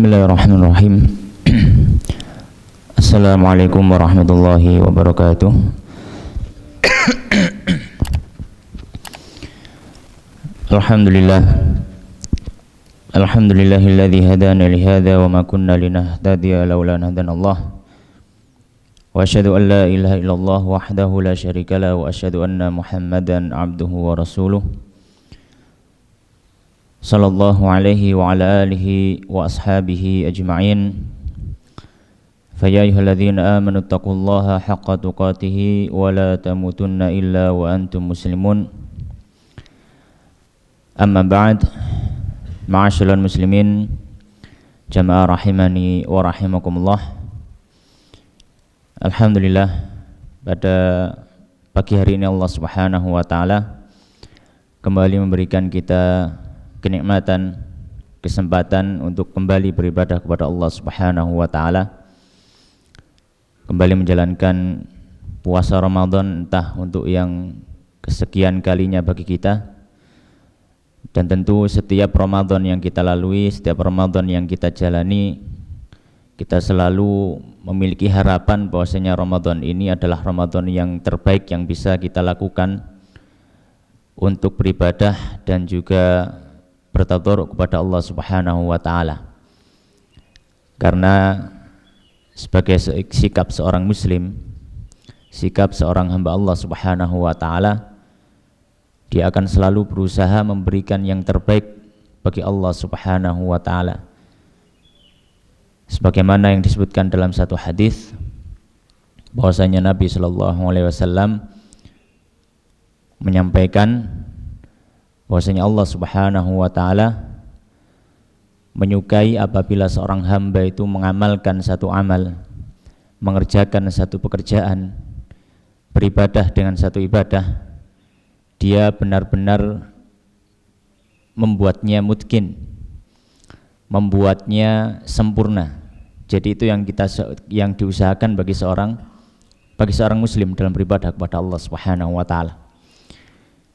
Bismillahirrahmanirrahim. Assalamualaikum warahmatullahi wabarakatuh. Alhamdulillah. Alhamdulillahilladzi hadana li hadza wa ma kunna linahtadiya laula an hadana Allah. Wa asyhadu an la ilaha illallah wahdahu la syarika lahu wa asyhadu anna Muhammadan abduhu wa rasuluh. Sallallahu alaihi wa ala alihi wa ashabihi ajma'in. Faya ayyuhalladzina amanu taqullaha haqqa tuqatih wa la tamutunna illa wa antum muslimun. Amma ba'd. Ma'asyiral muslimin, jamaah rahimani wa rahimakumullah. Alhamdulillah, pada pagi hari ini Allah Subhanahu wa taala kembali memberikan kita kenikmatan, kesempatan untuk kembali beribadah kepada Allah Subhanahu wa taala, kembali menjalankan puasa Ramadan entah untuk yang kesekian kalinya bagi kita. Dan tentu setiap Ramadan yang kita lalui, setiap Ramadan yang kita jalani, kita selalu memiliki harapan bahwasanya Ramadan ini adalah Ramadan yang terbaik yang bisa kita lakukan untuk beribadah dan juga bertadarruk kepada Allah Subhanahu wa taala. Karena sebagai sikap seorang muslim, sikap seorang hamba Allah Subhanahu wa taala, dia akan selalu berusaha memberikan yang terbaik bagi Allah Subhanahu wa taala. Sebagaimana yang disebutkan dalam satu hadis bahwasanya Nabi sallallahu alaihi wasallam menyampaikan bahwasanya Allah Subhanahu wa taala menyukai apabila seorang hamba itu mengamalkan satu amal, mengerjakan satu pekerjaan, beribadah dengan satu ibadah, dia benar-benar membuatnya mutqin, membuatnya sempurna. Jadi itu yang diusahakan bagi seorang muslim dalam beribadah kepada Allah Subhanahu wa taala.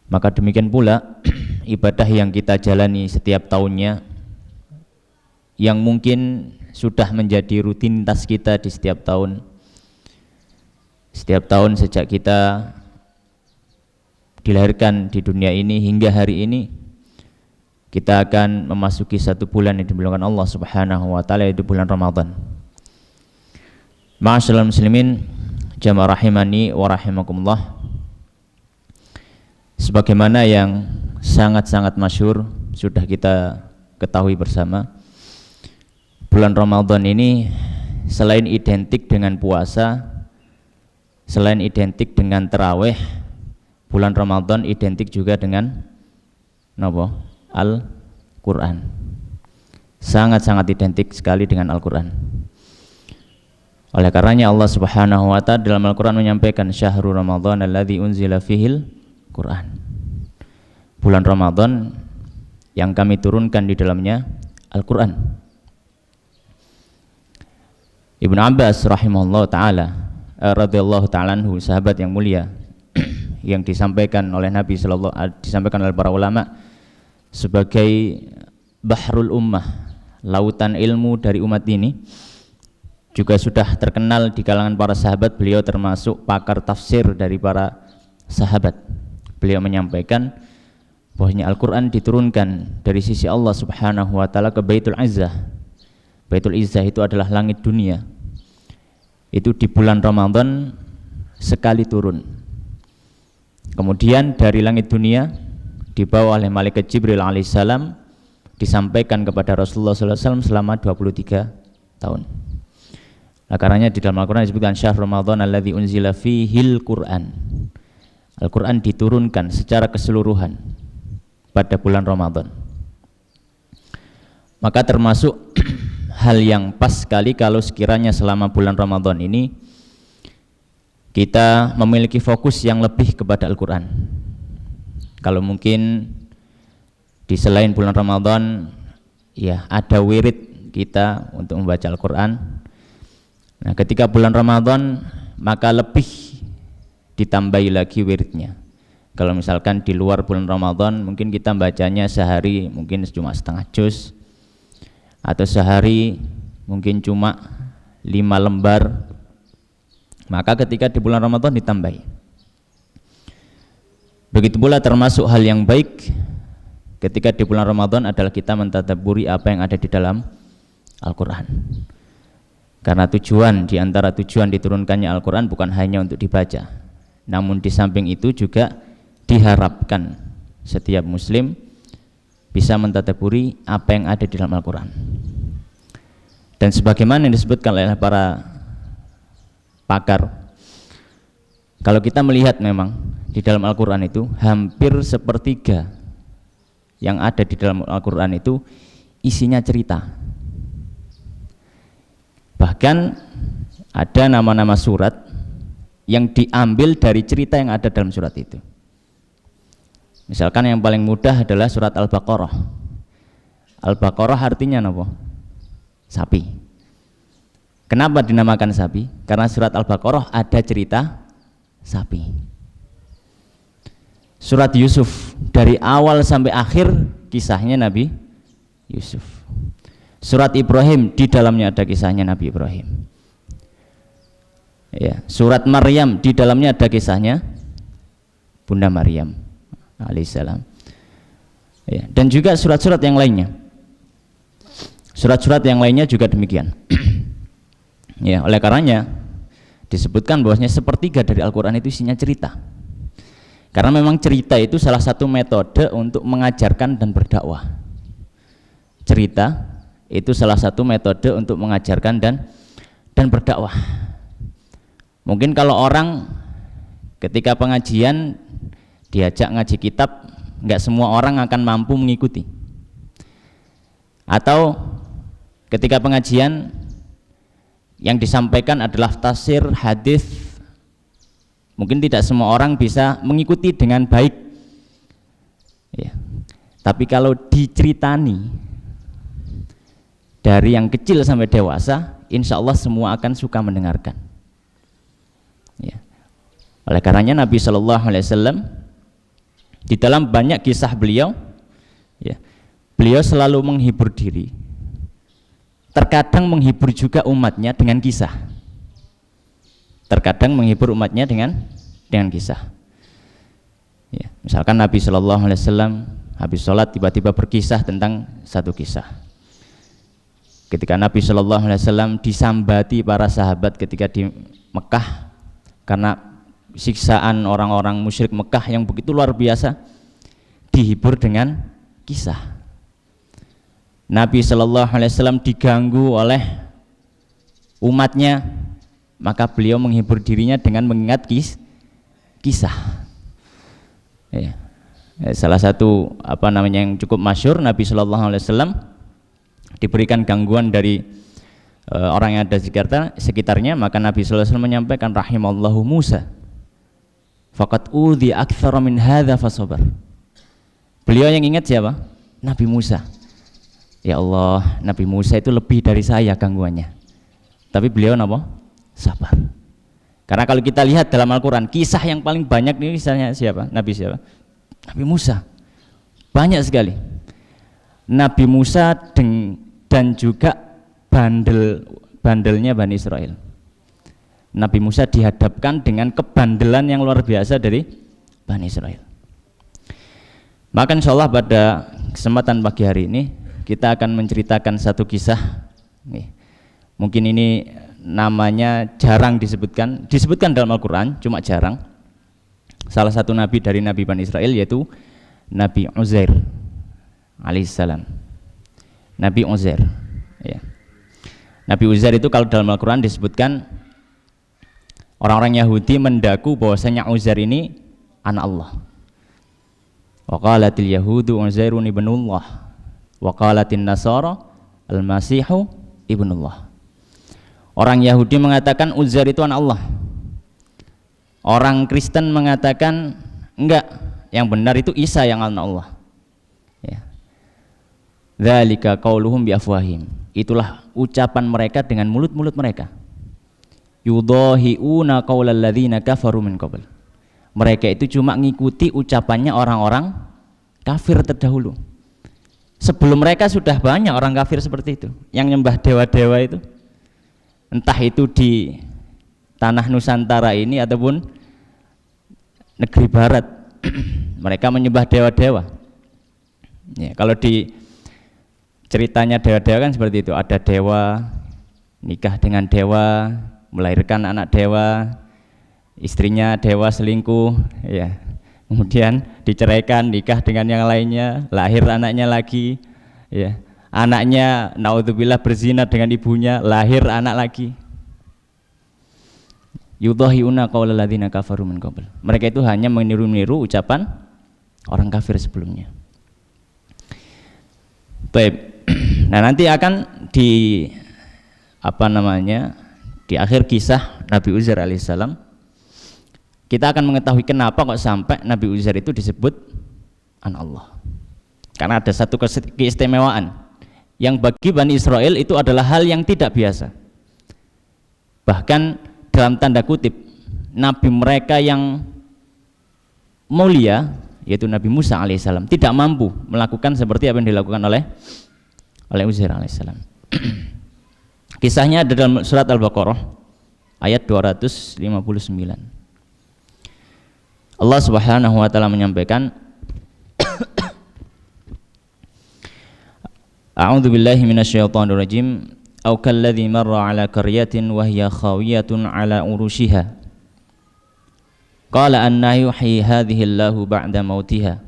Maka demikian pula ibadah yang kita jalani setiap tahunnya, yang mungkin sudah menjadi rutinitas kita di setiap tahun. Setiap tahun sejak kita dilahirkan di dunia ini hingga hari ini, kita akan memasuki satu bulan yang dimuliakan Allah Subhanahu wa taala, yaitu bulan Ramadan. Ma'asyiral muslimin, jamaah rahimani wa rahimakumullah. Sebagaimana yang sangat-sangat masyhur sudah kita ketahui bersama, bulan Ramadan ini selain identik dengan puasa, selain identik dengan tarawih, bulan Ramadan identik juga dengan Al-Quran. Sangat-sangat identik sekali dengan Al-Quran. Oleh karenanya Allah Subhanahu wa ta'ala dalam Al-Quran menyampaikan syahrul Ramadan alladzi unzila fihil Quran. Bulan Ramadan yang kami turunkan di dalamnya Al-Quran. Ibnu Abbas rahimahullah ta'ala radhiyallahu ta'ala anhu, sahabat yang mulia, yang disampaikan oleh Nabi disampaikan oleh para ulama sebagai bahrul ummah, lautan ilmu dari umat ini, juga sudah terkenal di kalangan para sahabat. Beliau termasuk pakar tafsir dari para sahabat. Beliau menyampaikan bahwasanya Al-Quran diturunkan dari sisi Allah Subhanahu wa ta'ala ke Baitul Izzah. Baitul Izzah itu adalah langit dunia. Itu di bulan Ramadan sekali turun. Kemudian dari langit dunia dibawa oleh malaikat Jibril alaihissalam, disampaikan kepada Rasulullah SAW selama 23 tahun. Nah, karenanya di dalam Al-Quran disebutkan syahrul Ramadan alladzi unzila fihil Quran. Al-Quran diturunkan secara keseluruhan pada bulan Ramadan. Maka termasuk hal yang pas sekali kalau sekiranya selama bulan Ramadan ini kita memiliki fokus yang lebih kepada Al-Quran. Kalau mungkin di selain bulan Ramadan, ya ada wirid kita untuk membaca Al-Quran. Nah, ketika bulan Ramadan maka lebih ditambahi lagi wiridnya. Kalau misalkan di luar bulan Ramadan mungkin kita bacanya sehari mungkin cuma setengah juz, atau sehari mungkin cuma 5 lembar, maka ketika di bulan Ramadan ditambahi. Begitu pula termasuk hal yang baik ketika di bulan Ramadan adalah kita mentadabburi apa yang ada di dalam Al-Quran. Karena di antara tujuan diturunkannya Al-Quran bukan hanya untuk dibaca, namun di samping itu juga diharapkan setiap muslim bisa mentadabburi apa yang ada di dalam Al-Quran. Dan sebagaimana yang disebutkan oleh para pakar, kalau kita melihat memang di dalam Al-Quran itu hampir sepertiga yang ada di dalam Al-Quran itu isinya cerita. Bahkan ada nama-nama surat yang diambil dari cerita yang ada dalam surat itu. Misalkan yang paling mudah adalah surat Al-Baqarah. Al-Baqarah artinya apa? Sapi. Kenapa dinamakan sapi? Karena surat Al-Baqarah ada cerita sapi. Surat Yusuf dari awal sampai akhir kisahnya Nabi Yusuf. Surat Ibrahim di dalamnya ada kisahnya Nabi Ibrahim. Ya, surat Maryam di dalamnya ada kisahnya Bunda Maryam alaihissalam. Ya, dan juga surat-surat yang lainnya. Surat-surat yang lainnya juga demikian. Ya, oleh karenanya disebutkan bahwasanya sepertiga dari Al-Quran itu isinya cerita. Karena memang cerita itu salah satu metode untuk mengajarkan dan berdakwah. Cerita itu salah satu metode untuk mengajarkan dan berdakwah. Mungkin kalau orang ketika pengajian diajak ngaji kitab, nggak semua orang akan mampu mengikuti. Atau ketika pengajian yang disampaikan adalah tafsir hadis, mungkin tidak semua orang bisa mengikuti dengan baik. Ya. Tapi kalau diceritani dari yang kecil sampai dewasa, insya Allah semua akan suka mendengarkan. Ya. Oleh karenanya Nabi Shallallahu Alaihi Wasallam di dalam banyak kisah beliau, ya, beliau selalu menghibur diri. Terkadang menghibur juga umatnya dengan kisah. Terkadang menghibur umatnya dengan kisah. Ya, misalkan Nabi Shallallahu Alaihi Wasallam habis sholat tiba-tiba berkisah tentang satu kisah. Ketika Nabi Shallallahu Alaihi Wasallam disambati para sahabat ketika di Mekah karena siksaan orang-orang musyrik Mekah yang begitu luar biasa, dihibur dengan kisah. Nabi Shallallahu Alaihi Wasallam diganggu oleh umatnya, maka beliau menghibur dirinya dengan mengingat kisah. Ya. Salah satu yang cukup masyhur, Nabi Shallallahu Alaihi Wasallam diberikan gangguan dari orang yang ada di sekitarnya, maka Nabi Shallallahu Alaihi Wasallam menyampaikan rahimallahu Musa, faqad udhi aktsara min hadza fasabar. Beliau yang ingat siapa? Nabi Musa. Ya Allah, Nabi Musa itu lebih dari saya gangguannya, tapi beliau apa? Sabar. Karena kalau kita lihat dalam Al-Quran, kisah yang paling banyak ini misalnya siapa? Nabi siapa? Nabi Musa. Banyak sekali. Nabi Musa dan juga bandelnya Bani Israel. Nabi Musa dihadapkan dengan kebandelan yang luar biasa dari Bani Israel. Maka insya Allah pada kesempatan pagi hari ini kita akan menceritakan satu kisah. Nih, mungkin ini namanya jarang disebutkan dalam Al-Quran, cuma jarang. Salah satu nabi dari Nabi Bani Israel yaitu Nabi Uzair alaihissalam. Nabi Uzair, ya. Nabi Uzair itu kalau dalam Al-Quran disebutkan orang-orang Yahudi mendaku bahwasanya Uzair ini anak Allah. Wa qalatil yahudu Uzairun ibnullah wa qalatin nasara al-masihu ibnullah. Orang Yahudi mengatakan Uzair itu anak Allah. Orang Kristen mengatakan enggak, yang benar itu Isa yang anak Allah. Ya. Dzalika qauluhum bi afwahim. Itulah ucapan mereka dengan mulut-mulut mereka. Yudhahiuna qaulal ladzina kafaru min qabl. Mereka itu cuma ngikuti ucapannya orang-orang kafir terdahulu. Sebelum mereka sudah banyak orang kafir seperti itu yang nyembah dewa-dewa itu, entah itu di tanah Nusantara ini ataupun negeri barat. Mereka menyembah dewa-dewa ya. Kalau di ceritanya dewa-dewa kan seperti itu, ada dewa nikah dengan dewa, melahirkan anak dewa, istrinya dewa selingkuh ya, kemudian diceraikan, nikah dengan yang lainnya, lahir anaknya lagi ya, anaknya naudzubillah berzina dengan ibunya, lahir anak lagi. Yudhahiuna qaulal ladzina kafaru min qabl. Mereka itu hanya meniru-niru ucapan orang kafir sebelumnya. Baik. Nah, nanti akan di di akhir kisah Nabi Uzair alaihissalam kita akan mengetahui kenapa kok sampai Nabi Uzair itu disebut anak Allah. Karena ada satu keistimewaan yang bagi Bani Israel itu adalah hal yang tidak biasa. Bahkan dalam tanda kutip Nabi mereka yang mulia, yaitu Nabi Musa alaihissalam, tidak mampu melakukan seperti apa yang dilakukan oleh Uzair alaihissalam. Kisahnya ada dalam surat Al-Baqarah ayat 259. Allah Subhanahu wa taala menyampaikan A'udzu billahi minasyaitonir rajim. Au kalladzi marra 'ala qaryatin wa hiya khawiyatun 'ala urushiha. Qala anna yuhyi hadhihi Allahu ba'da mautiha.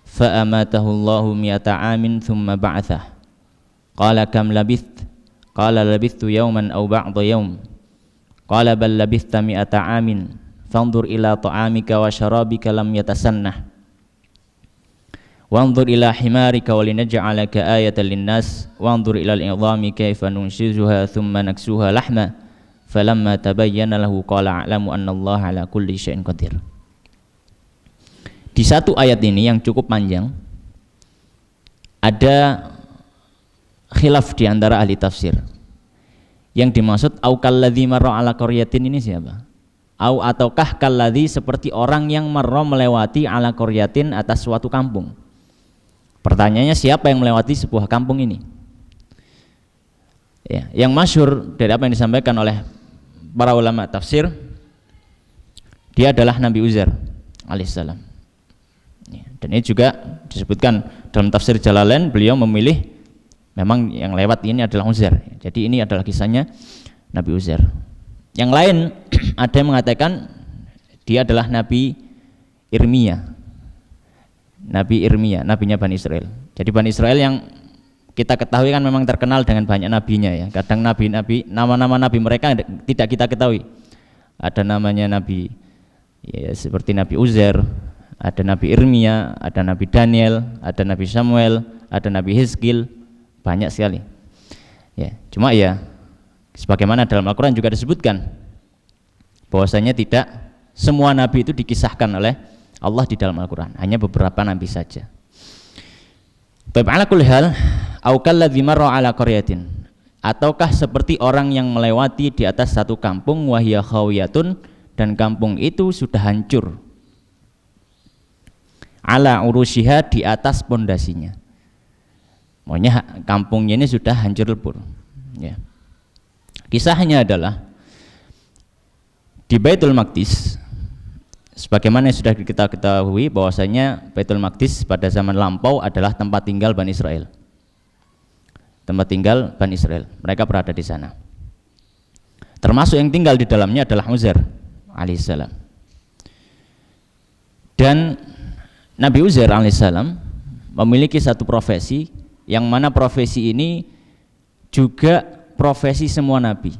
Fa amatahu Allahu mi'ata 'amin thumma ba'athah. Qala kam labith? Qala labithtu yawman aw ba'da yawm. Qala bal labithta mi'ata 'amin. Fanzur ila ta'amika wa syarabika lam yatasannah. Wanzur ila himarika walinaj'alaka ayatan linnas wanzur ila al-'idhami kaifa nunshizuha thumma naksuha lahma falamma tabayyana lahu qala a'lamu anna Allah ala kulli syai'in qadir. Di satu ayat ini yang cukup panjang ada khilaf di antara ahli tafsir. Yang dimaksud au kalladzi marra ala qaryatin ini siapa? Au ataukah kalladzi seperti orang yang marra melewati ala qaryatin atas suatu kampung. Pertanyaannya siapa yang melewati sebuah kampung ini? Ya, yang masyhur dari apa yang disampaikan oleh para ulama tafsir, dia adalah Nabi Uzair alaihissalam. Ya, dan ini juga disebutkan dalam tafsir Jalalain, beliau memilih memang yang lewat ini adalah Uzair. Jadi ini adalah kisahnya Nabi Uzair. Yang lain ada yang mengatakan dia adalah Nabi Irmia. Nabi Irmia, nabinya Bani Israel. Jadi Bani Israel yang kita ketahui kan memang terkenal dengan banyak nabinya ya. Kadang nabi-nabi, nama-nama nabi mereka tidak kita ketahui. Ada namanya nabi ya, seperti Nabi Uzair, ada Nabi Irmia, ada Nabi Daniel, ada Nabi Samuel, ada Nabi Hizkil, banyak sekali. Ya, cuma ya sebagaimana dalam Al-Qur'an juga disebutkan bahwasanya tidak semua nabi itu dikisahkan oleh Allah di dalam Al-Quran, hanya beberapa nabi saja. Baik, ala kulli hal, au kalladzi marra ala qaryatin, ataukah seperti orang yang melewati di atas satu kampung wahya khawiyatun, dan kampung itu sudah hancur. Ala urushiha, di atas pondasinya. Maunya kampungnya ini sudah hancur lebur. Ya. Kisahnya adalah di Baitul Maqdis. Sebagaimana yang sudah kita ketahui bahwasanya Baitul Maqdis pada zaman lampau adalah tempat tinggal Bani Israel. Tempat tinggal Bani Israel. Mereka berada di sana. Termasuk yang tinggal di dalamnya adalah Uzair alaihissalam. Dan Nabi Uzair alaihissalam memiliki satu profesi yang mana profesi ini juga profesi semua nabi.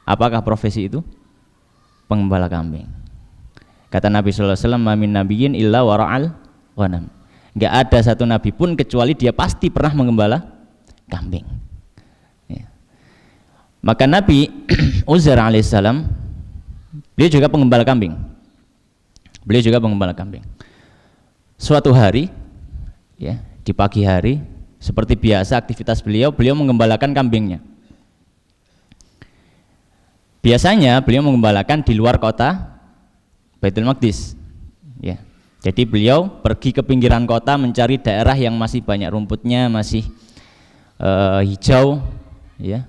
Apakah profesi itu? Pengembala kambing. Kata Nabi sallallahu alaihi wasallam, "Min nabiyyin illa wara'al ghanam." Enggak ada satu nabi pun kecuali dia pasti pernah mengembala kambing. Ya. Maka Nabi Uzair alaihissalam beliau juga pengembala kambing. Beliau juga pengembala kambing. Suatu hari ya, di pagi hari seperti biasa aktivitas beliau mengembalakan kambingnya. Biasanya beliau mengembalakan di luar kota Baitul Maqdis, ya, Jadi beliau pergi ke pinggiran kota mencari daerah yang masih banyak rumputnya, masih hijau, ya,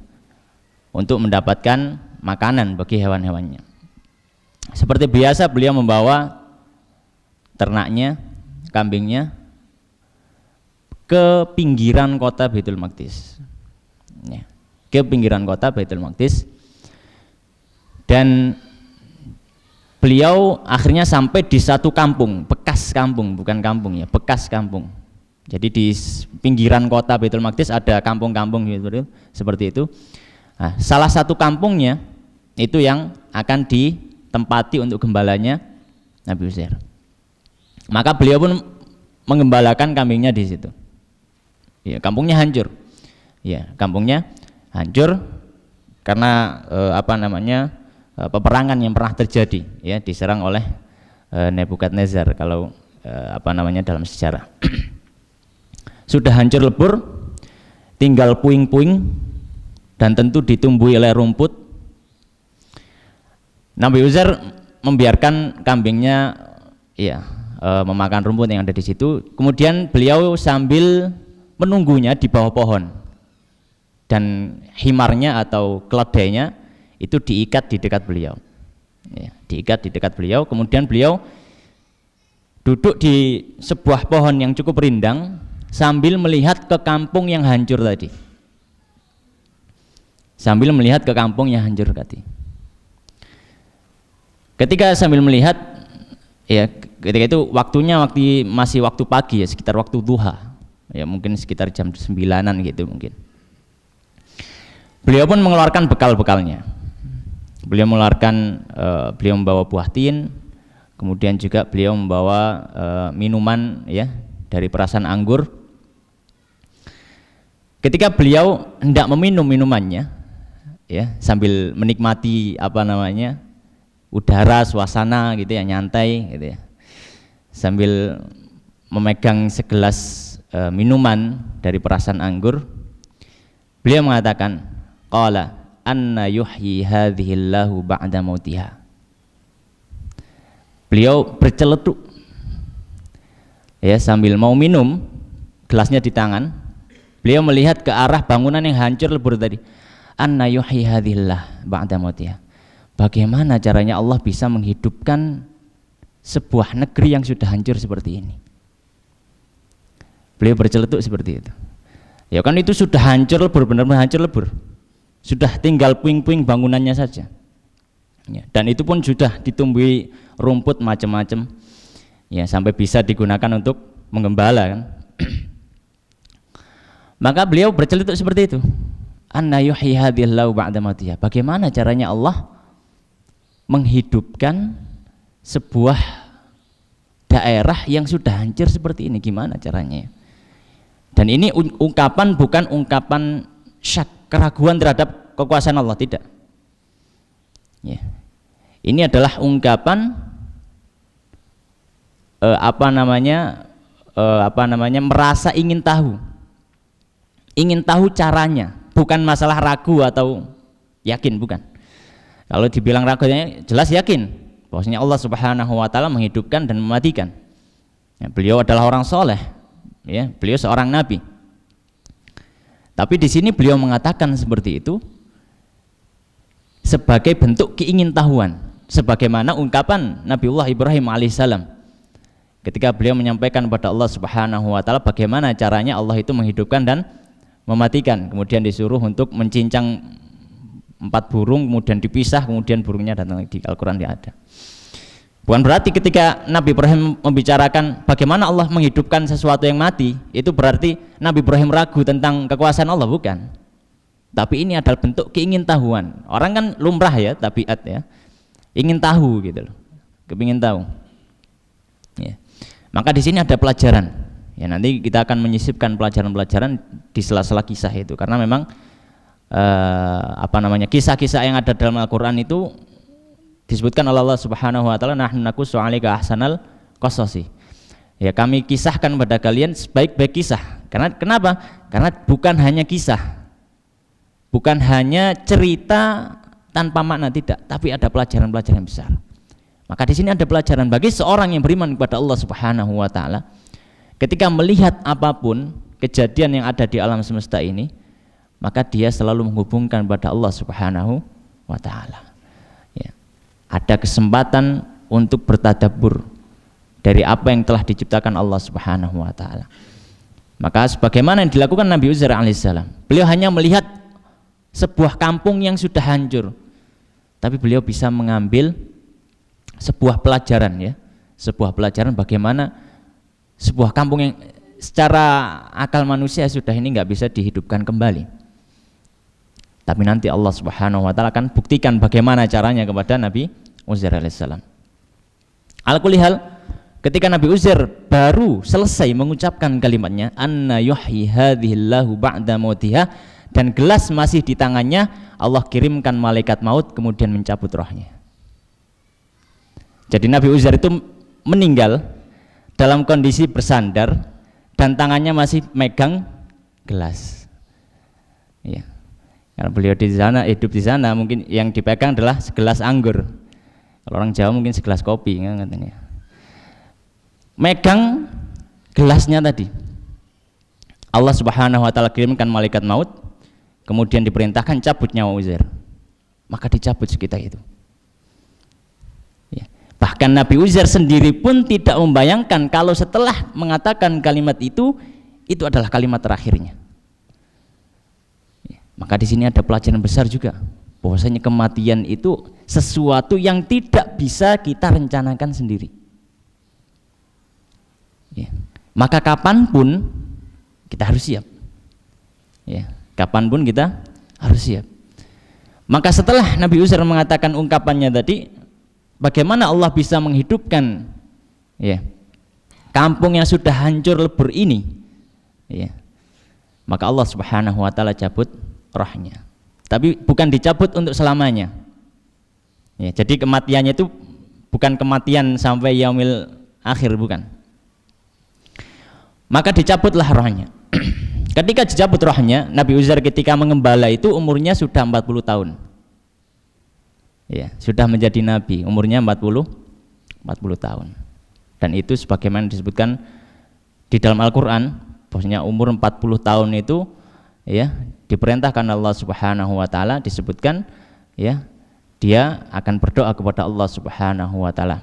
untuk mendapatkan makanan bagi hewan-hewannya. Seperti biasa beliau membawa ternaknya, kambingnya ke pinggiran kota Baitul Maqdis, ya, ke pinggiran kota Baitul Maqdis, dan beliau akhirnya sampai di satu kampung, bekas kampung, bukan kampung ya, bekas kampung. Jadi di pinggiran kota Baitul Maqdis ada kampung-kampung gitu, seperti itu. Nah, salah satu kampungnya itu yang akan ditempati untuk gembalanya Nabi Uzair. Maka beliau pun menggembalakan kambingnya di situ. Ya, kampungnya hancur. Ya, kampungnya hancur karena peperangan yang pernah terjadi, ya, diserang oleh Nebukadnezar kalau dalam sejarah. Sudah hancur lebur, tinggal puing-puing dan tentu ditumbuhi oleh rumput. Nabi Uzair membiarkan kambingnya, ya, memakan rumput yang ada di situ. Kemudian beliau sambil menunggunya di bawah pohon, dan himarnya atau keledainya itu diikat di dekat beliau, ya, diikat di dekat beliau. Kemudian beliau duduk di sebuah pohon yang cukup rindang sambil melihat ke kampung yang hancur tadi, sambil melihat ke kampung yang hancur tadi. Ketika sambil melihat, ya, ketika itu waktunya masih waktu pagi, ya, sekitar waktu duha, ya, mungkin sekitar jam 9-an gitu mungkin. Beliau pun mengeluarkan bekal-bekalnya. Beliau membawa buah tin, kemudian juga beliau membawa minuman, ya, dari perasan anggur. Ketika beliau hendak meminum minumannya, ya, sambil menikmati udara, suasana gitu ya, nyantai gitu ya, sambil memegang segelas minuman dari perasan anggur, beliau mengatakan, qala anna yuhyi hadhillahu ba'da mautiha. Beliau berceletuk, ya, sambil mau minum, gelasnya di tangan, beliau melihat ke arah bangunan yang hancur lebur tadi. Anna yuhyi hadhillah ba'da mautiha. Bagaimana caranya Allah bisa menghidupkan sebuah negeri yang sudah hancur seperti ini? Beliau berceletuk seperti itu. Ya kan, itu sudah hancur lebur, benar-benar hancur lebur. Sudah tinggal puing-puing bangunannya saja, ya, dan itu pun sudah ditumbuhi rumput macam-macam, ya, sampai bisa digunakan untuk menggembala kan. Maka beliau berceletuk seperti itu, anna yuhyi hadhillahu ba'da mautiha. Bagaimana caranya Allah menghidupkan sebuah daerah yang sudah hancur seperti ini, gimana caranya? Dan ini ungkapan, bukan ungkapan syak, keraguan terhadap kekuasaan Allah, tidak, ya. Ini adalah ungkapan merasa ingin tahu caranya, bukan masalah ragu atau yakin, bukan. Kalau dibilang ragunya, jelas yakin bahwasanya Allah Subhanahu wa taala menghidupkan dan mematikan, ya, beliau adalah orang soleh, ya, beliau seorang nabi. Tapi di sini beliau mengatakan seperti itu sebagai bentuk keingintahuan, sebagaimana ungkapan Nabiullah Ibrahim alaihissalam ketika beliau menyampaikan kepada Allah Subhanahu wa taala bagaimana caranya Allah itu menghidupkan dan mematikan. Kemudian disuruh untuk mencincang 4 burung, kemudian dipisah, kemudian burungnya datang. Di Al-Quran tidak ada. Bukan berarti ketika Nabi Ibrahim membicarakan bagaimana Allah menghidupkan sesuatu yang mati, itu berarti Nabi Ibrahim ragu tentang kekuasaan Allah, bukan. Tapi ini adalah bentuk keingintahuan. Orang kan lumrah, ya, tabiat, ya, ingin tahu gitu loh, kepingin tahu, ya. Maka di sini ada pelajaran, ya, nanti kita akan menyisipkan pelajaran-pelajaran di sela-sela kisah itu, karena memang kisah-kisah yang ada dalam Al-Quran itu disebutkan oleh Allah Subhanahu wa taala, nahnu naqussu 'alaika ahsanal qasasi. Ya, kami kisahkan pada kalian sebaik-baik kisah. Karena kenapa? Karena bukan hanya kisah, bukan hanya cerita tanpa makna, tidak, tapi ada pelajaran-pelajaran besar. Maka di sini ada pelajaran bagi seorang yang beriman kepada Allah Subhanahu wa taala. Ketika melihat apapun kejadian yang ada di alam semesta ini, maka dia selalu menghubungkan pada Allah Subhanahu wa taala. Ya. Ada kesempatan untuk bertadabbur dari apa yang telah diciptakan Allah Subhanahu wa taala. Maka sebagaimana yang dilakukan Nabi Uzair alaihissalam, beliau hanya melihat sebuah kampung yang sudah hancur, tapi beliau bisa mengambil sebuah pelajaran, ya, sebuah pelajaran bagaimana sebuah kampung yang secara akal manusia sudah ini nggak bisa dihidupkan kembali. Tapi nanti Allah Subhanahu wa taala akan buktikan bagaimana caranya kepada Nabi Uzair alaihissalam. Ala kulli hal, ketika Nabi Uzair baru selesai mengucapkan kalimatnya, anna yuhyi hadhillahu ba'da mautiha, dan gelas masih di tangannya, Allah kirimkan malaikat maut kemudian mencabut rohnya. Jadi Nabi Uzair itu meninggal dalam kondisi bersandar dan tangannya masih megang gelas. Ya. Karena beliau di sana, hidup di sana, mungkin yang dipegang adalah segelas anggur. Kalau orang Jawa mungkin segelas kopi, kan, katanya. Megang gelasnya tadi. Allah Subhanahu wa taala kirimkan malaikat maut, kemudian diperintahkan cabut nyawa Uzair. Maka dicabut sekitar itu. Ya. Bahkan Nabi Uzair sendiri pun tidak membayangkan kalau setelah mengatakan kalimat itu adalah kalimat terakhirnya. Ya. Maka di sini ada pelajaran besar juga, bahwasanya kematian itu sesuatu yang tidak bisa kita rencanakan sendiri. Ya. Maka kapanpun kita harus siap. Ya. Kapanpun kita harus siap. Maka setelah Nabi Uzair mengatakan ungkapannya tadi, bagaimana Allah bisa menghidupkan, ya, kampung yang sudah hancur lebur ini, ya, maka Allah Subhanahu wa taala cabut rohnya. Tapi bukan dicabut untuk selamanya. Ya, jadi kematiannya itu bukan kematian sampai yaumil akhir, bukan. Maka dicabutlah rohnya. Ketika dicabut rohnya, Nabi Uzair ketika mengembala itu umurnya sudah 40 tahun. Ya, sudah menjadi nabi, umurnya 40 tahun. Dan itu sebagaimana disebutkan di dalam Al-Qur'an, bahwasanya umur 40 tahun itu, ya, diperintahkan Allah Subhanahu wa taala, disebutkan, ya, dia akan berdoa kepada Allah Subhanahu wa taala.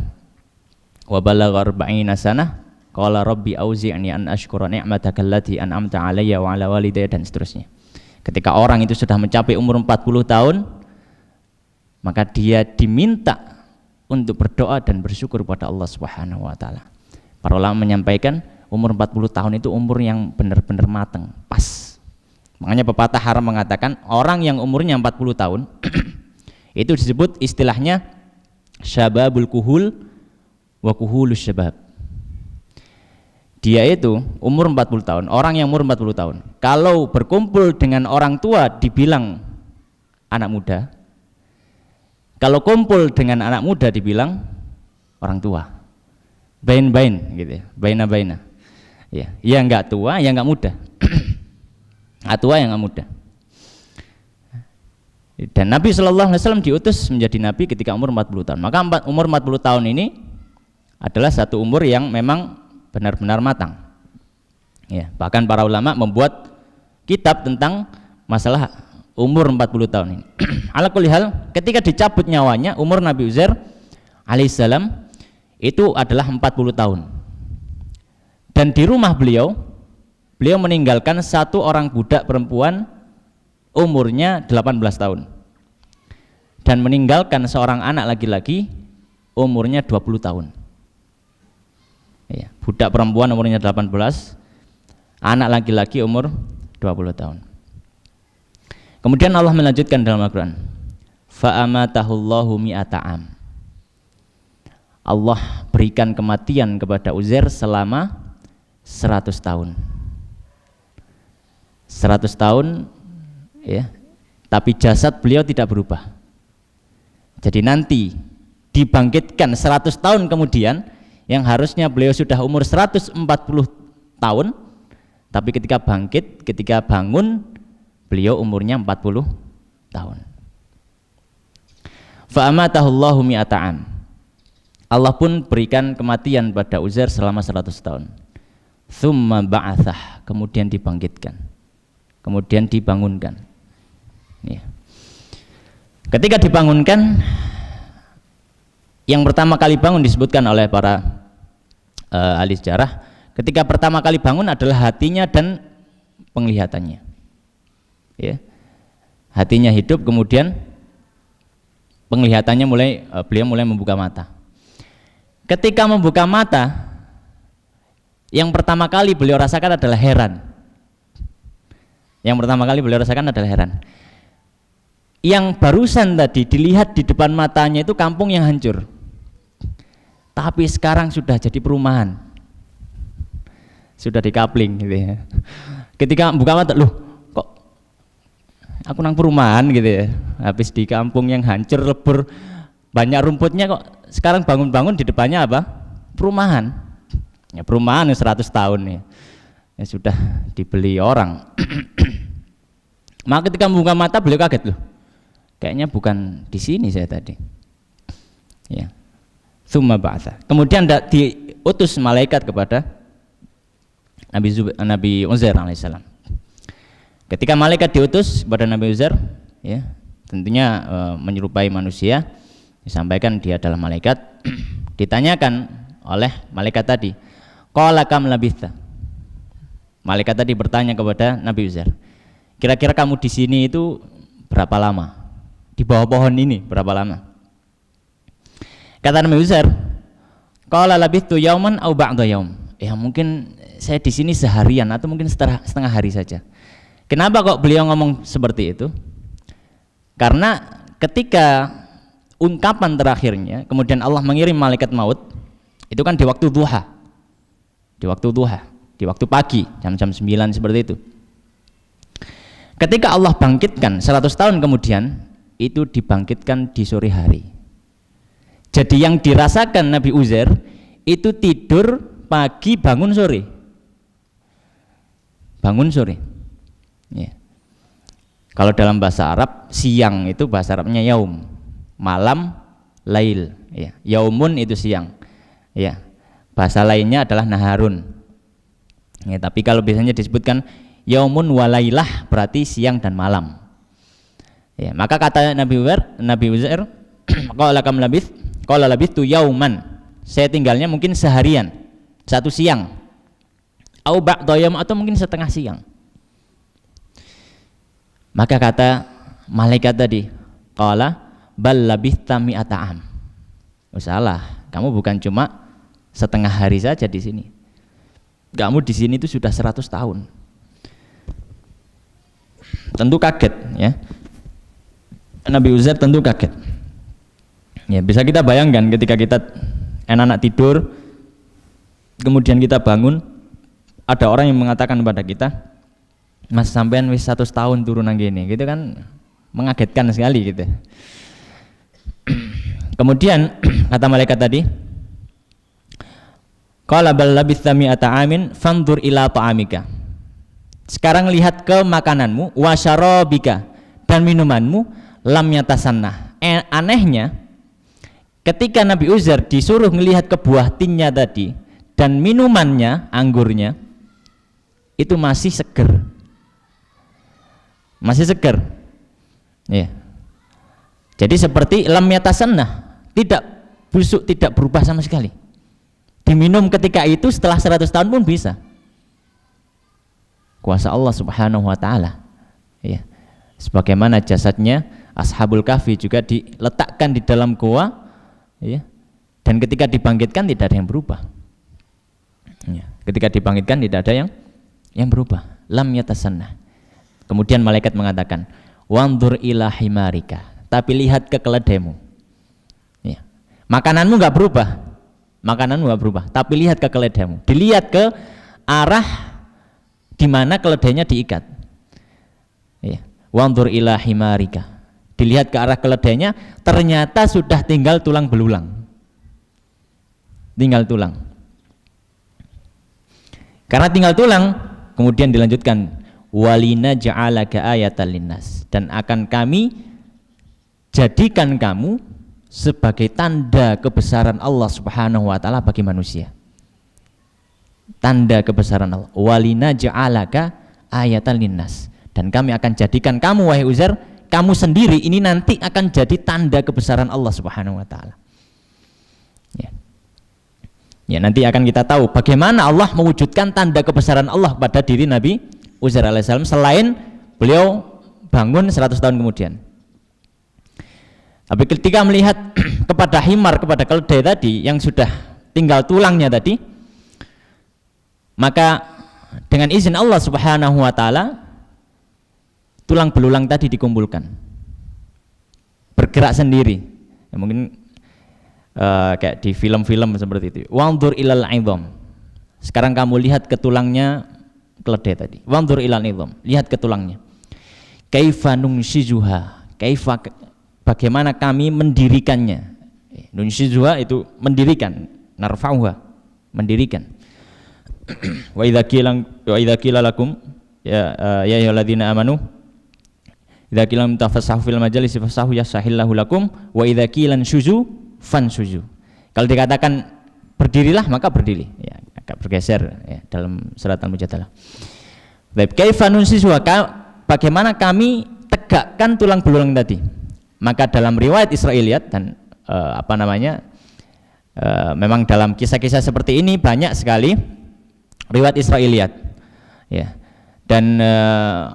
Wa balagha 40 sanah qala rabbi auzi'ni an ashkura ni'mataka allati an'amta 'alayya wa 'ala walidayya, dan seterusnya. Ketika orang itu sudah mencapai umur 40 tahun, maka dia diminta untuk berdoa dan bersyukur kepada Allah Subhanahu wa taala. Para ulama menyampaikan umur 40 tahun itu umur yang benar-benar matang, pas. Makanya pepatah Arab mengatakan orang yang umurnya 40 tahun itu disebut istilahnya syababul kuhul wa kuhulus syabab. Dia itu umur 40 tahun, orang yang umur 40 tahun kalau berkumpul dengan orang tua dibilang anak muda, kalau kumpul dengan anak muda dibilang orang tua. Bain-bain gitu ya, baina-baina. Ya, ya enggak tua, ya enggak muda. Tua yang enggak muda. Dan Nabi sallallahu alaihi wasallam diutus menjadi nabi ketika umur 40 tahun. Maka umur 40 tahun ini adalah satu umur yang memang benar-benar matang. Ya, bahkan para ulama membuat kitab tentang masalah umur 40 tahun ini. Ala kulli hal, ketika dicabut nyawanya, umur Nabi Uzair alaihissalam itu adalah 40 tahun. Dan di rumah beliau meninggalkan satu orang budak perempuan umurnya 18 tahun. Dan meninggalkan seorang anak laki-laki umurnya 20 tahun. Ya, budak perempuan umurnya 18, anak laki-laki umur 20 tahun. Kemudian Allah melanjutkan dalam Al-Quran, fa'amatahullahu mi'ata am. Allah berikan kematian kepada Uzair selama 100 tahun. 100 tahun, ya, tapi jasad beliau tidak berubah. Jadi nanti dibangkitkan 100 tahun kemudian, yang harusnya beliau sudah umur 140 tahun, tapi ketika bangkit, ketika bangun, beliau umurnya 40 tahun. Fa'amatahullahu mi'ata am. Allah pun berikan kematian pada Uzair selama 100 tahun. Tsumma ba'atsah, kemudian dibangkitkan, kemudian dibangunkan. Ya. Ketika dibangunkan, yang pertama kali bangun disebutkan oleh para ahli sejarah, ketika pertama kali bangun adalah hatinya dan penglihatannya. Ya. Hatinya hidup, kemudian penglihatannya beliau mulai membuka mata. Ketika membuka mata, yang pertama kali beliau rasakan adalah heran. Yang pertama kali beliau rasakan adalah heran. Yang barusan tadi dilihat di depan matanya itu kampung yang hancur, tapi sekarang sudah jadi perumahan, sudah dikapling gitu ya. Ketika buka mata, loh kok aku nang perumahan gitu ya, habis di kampung yang hancur lebur banyak rumputnya, kok sekarang bangun-bangun di depannya apa? Perumahan. Ya, perumahan 100 tahun ya sudah dibeli orang. Maka ketika membuka mata beliau kaget, loh kayaknya bukan di sini saya tadi. Ya. Tsumma ba'atsa. Kemudian diutus malaikat kepada Nabi Uzair alaihissalam. Ketika malaikat diutus kepada Nabi Uzair, ya tentunya menyerupai manusia, disampaikan dia adalah malaikat. Ditanyakan oleh malaikat tadi, qala kam labitha. Malaikat tadi bertanya kepada Nabi Uzair, kira-kira kamu di sini itu berapa lama? Di bawah pohon ini berapa lama? Kata Nabi Uzair, qala labithtu yauman aw ba'da yaum. Ya mungkin saya di sini seharian atau mungkin setengah hari saja. Kenapa kok beliau ngomong seperti itu? Karena ketika ungkapan terakhirnya, kemudian Allah mengirim malaikat maut, itu kan di waktu duha. Di waktu pagi, jam-jam 9 seperti itu. Ketika Allah bangkitkan 100 tahun kemudian, itu dibangkitkan di sore hari. Jadi yang dirasakan Nabi Uzair itu tidur pagi, bangun sore. Bangun sore. Ya. Kalau dalam bahasa Arab, siang itu bahasa Arabnya yaum, malam lail. Ya. Yaumun itu siang. Ya. Bahasa lainnya adalah naharun. Ya, tapi kalau biasanya disebutkan yaumun walailah berarti siang dan malam. Ya, maka kata Nabi Uzair, qala labithtu yauman. Saya tinggalnya mungkin seharian, satu siang. Au ba'da yaum, atau mungkin setengah siang. Maka kata malaikat tadi, qala bal labithta mi'ata am. Oh, salah, kamu bukan cuma setengah hari saja di sini. Kamu di sini itu sudah 100 tahun. Tentu kaget ya. Nabi Uzair tentu kaget. Ya, bisa kita bayangkan ketika kita enak-enak tidur, kemudian kita bangun, ada orang yang mengatakan kepada kita, Mas sampean wis 100 tahun turun nang gini, gitu kan mengagetkan sekali gitu. Kemudian kata malaikat tadi, qala bal labitha mi'ata amin fanzur ila ta'amika. Sekarang lihat ke makananmu, wa syarabika, dan minumanmu, lam yatasannah. Anehnya ketika Nabi Uzair disuruh melihat ke buah tinnya tadi dan minumannya, anggurnya, itu masih seger. Masih seger. Ya. Jadi seperti lam yatasannah, tidak busuk, tidak berubah sama sekali. Diminum ketika itu, setelah 100 tahun pun bisa. Kuasa Allah Subhanahu wa taala. Ya. Sebagaimana jasadnya Ashabul Kahfi juga diletakkan di dalam gua, ya. Dan ketika dibangkitkan tidak ada yang berubah. Ya. Ketika dibangkitkan tidak ada yang berubah. Lam yatasannah. Kemudian malaikat mengatakan, wanzur ila himarika, tapi lihat ke keledaimu. Ya. Makananmu enggak berubah. Makananmu enggak berubah, tapi lihat ke keledaimu. Dilihat ke arah di mana keledainya diikat. Ya. Wanzur ila himarika. Dilihat ke arah keledainya, ternyata sudah tinggal tulang belulang. Tinggal tulang. Karena tinggal tulang, kemudian dilanjutkan, walina ja'alaka ayatan linnas, dan akan kami jadikan kamu sebagai tanda kebesaran Allah Subhanahu wa taala bagi manusia. Tanda kebesaran Allah. Walina ja'alaka ayatan linnas. Dan kami akan jadikan kamu wahai Uzair, kamu sendiri ini nanti akan jadi tanda kebesaran Allah Subhanahu wa taala. Ya, nanti akan kita tahu bagaimana Allah mewujudkan tanda kebesaran Allah pada diri Nabi Uzair alaihissalam selain beliau bangun 100 tahun kemudian. Tapi ketika melihat kepada himar, kepada keledai tadi yang sudah tinggal tulangnya tadi, maka dengan izin Allah Subhanahu wa taala tulang belulang tadi dikumpulkan, bergerak sendiri. Ya, mungkin kayak di film-film seperti itu. Wanzur ilal 'idham. Sekarang kamu lihat ke tulangnya keledai tadi. Wanzur ilal 'idham. Lihat ke tulangnya. Kaifa nunshizuha. Kaifa, bagaimana kami mendirikannya. Nunshizuha itu mendirikan, narfa'uha, mendirikan. Wa idza qila lakum ya ayyuhalladzina amanu idza qila tafassahu fil majalisi fafsahu yasahillahu lakum wa idza qila shuzu fansuju. Kalau dikatakan berdirilah maka berdiri. Ya, agak bergeser ya, dalam surat Al-Mujadalah. Baik, kaifa nunsisuha, bagaimana kami tegakkan tulang belulang tadi. Maka dalam riwayat Israiliyat dan memang dalam kisah-kisah seperti ini banyak sekali riwayat Israiliyat. Ya. Dan